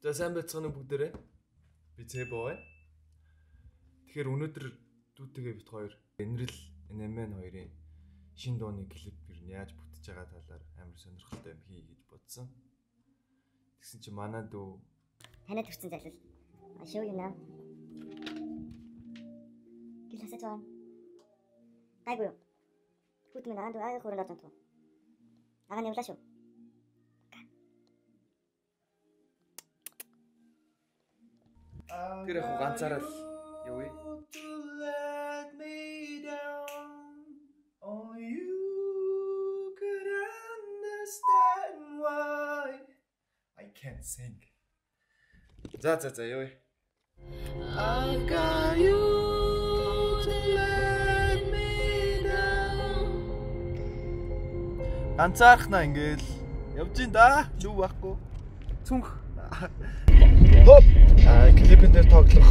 За сайн байцгаана уу бүгдээрээ. Би Цэбо байна. Тэгэхээр өнөөдөр дүүтэйгээ бит хоёр Энэрл NMN хоёрын шинэ дууны клип ер нь яаж бүтэж байгаа талаар амар сонирхолтой юм хий гэж бодсон. Тэгсэн чи манай дүү танад төрсэн залуу. I show you now. Гэл хасаж байгаа. Гайгүй. Хүүтэн минь аанд аяга хөрөнд орж байгаа. Агааны явлаа шүү. Тэр яг ганцаараа л юу вэ? Only you could understand why I can't sing. За юу вэ? I've got you to let me down. Ганцаархнаа ингээл явж ин да. Юу байхгүй. Цүнх. Хоп. Клипэн дээр тоглох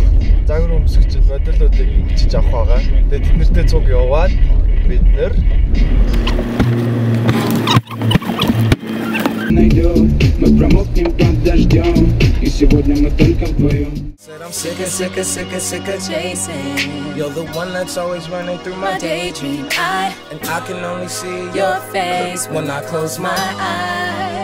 загвар өмсгч модулуудыг бичиж авах байгаа. Тэгээд тэднэртэй цуг яваад бид нэр мы промокнем под дождем, и сегодня мы только вдвоем. Said I'm sick of chasing. You're the one that's always running through my daydream. And I can only see your face when I close my eyes.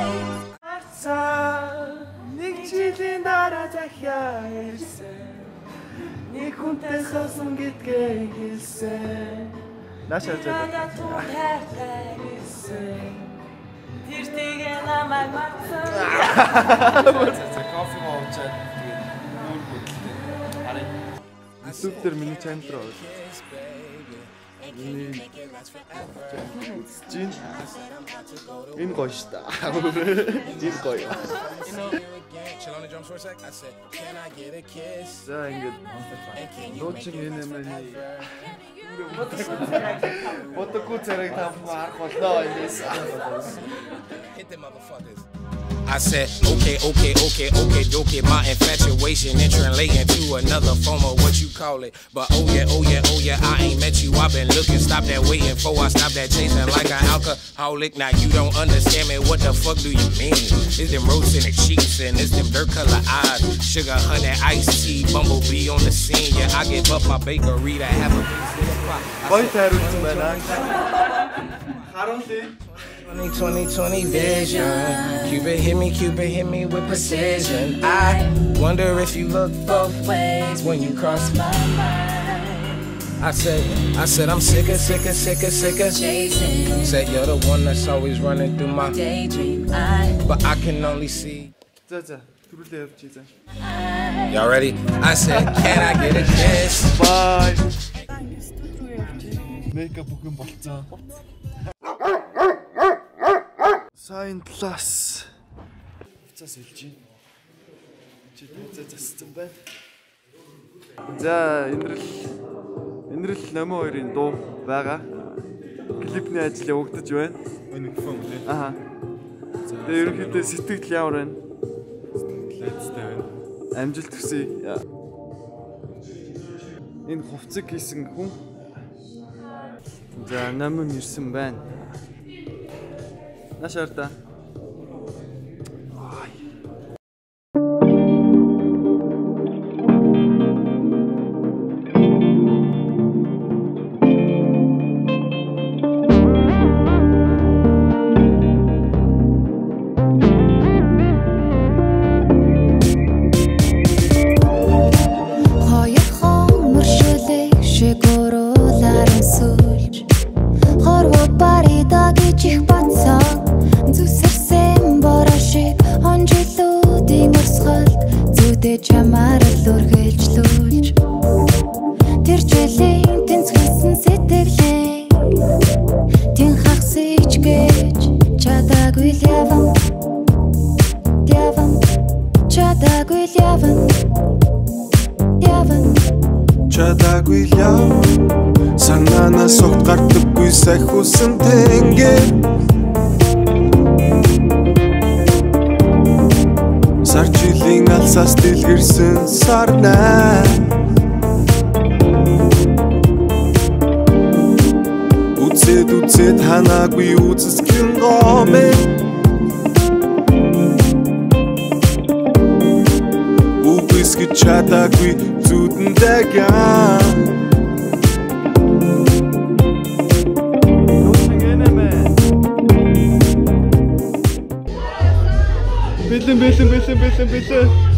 Нэг хүнтэй хасан гэдгээ хэлсэн. Наашаа заа. Тэр тэгээ намайг марцсан. Кофе моочаад тэгээд нүүр хөдөлтэй. Харин YouTube дээр миний чанал руу орж. Энэ гоё шүү дээ. Энэ гоё. За ингээд нуучин NMN-ий бодоггүй зэрэг тавмаар холноо индээс. I said, okay, my infatuation translating to another form of what you call it. But oh yeah, I ain't met you, I've been looking, stop that waiting for, I stop that chasing like an alcoholic. Now you don't understand me, what the fuck do you mean? It's them rose in the cheeks and it's them dirt color eyes. Sugar, honey, iced tea, bumblebee on the scene. Yeah, I give up my bakery to have a piece of the pie. Boy тариулсан байна. Харуулъя. 2020 vision. Cupid hit me with precision. I wonder if you look both ways when you cross my mind. I said I'm sick of chasing. Said you're the one that's always running through my daydream. But I can only see. За түрүүлээ явчих заа. Y'all ready? I said can I get a kiss? Bye. Makeup бүхэн болцсон. Сайн класс. Цаас хэлж байна. Чи тэнцээ зассан байна. За Энэрл номын хоёрын дуу байгаа. Клипний ажил явагдаж байна. Нэг фон тий. Аха. Тэгээ ерөнхийдөө сэтгэл ямар байна? Лайцтай байна. Амжилт хүсье. Энэ хувцаг хийсэн хүн. За номон ирсэн байна. Нашарта. Чадаагүй яв санаанаас огт гардаггүй сахиусан тэнгэр сар жилийн алсаас дэлгэрсэн сарнаа үзээд ханаагүй үзэсгэн гомэ итгэж чадаагүй зүудэн дагаа. Бэлэн.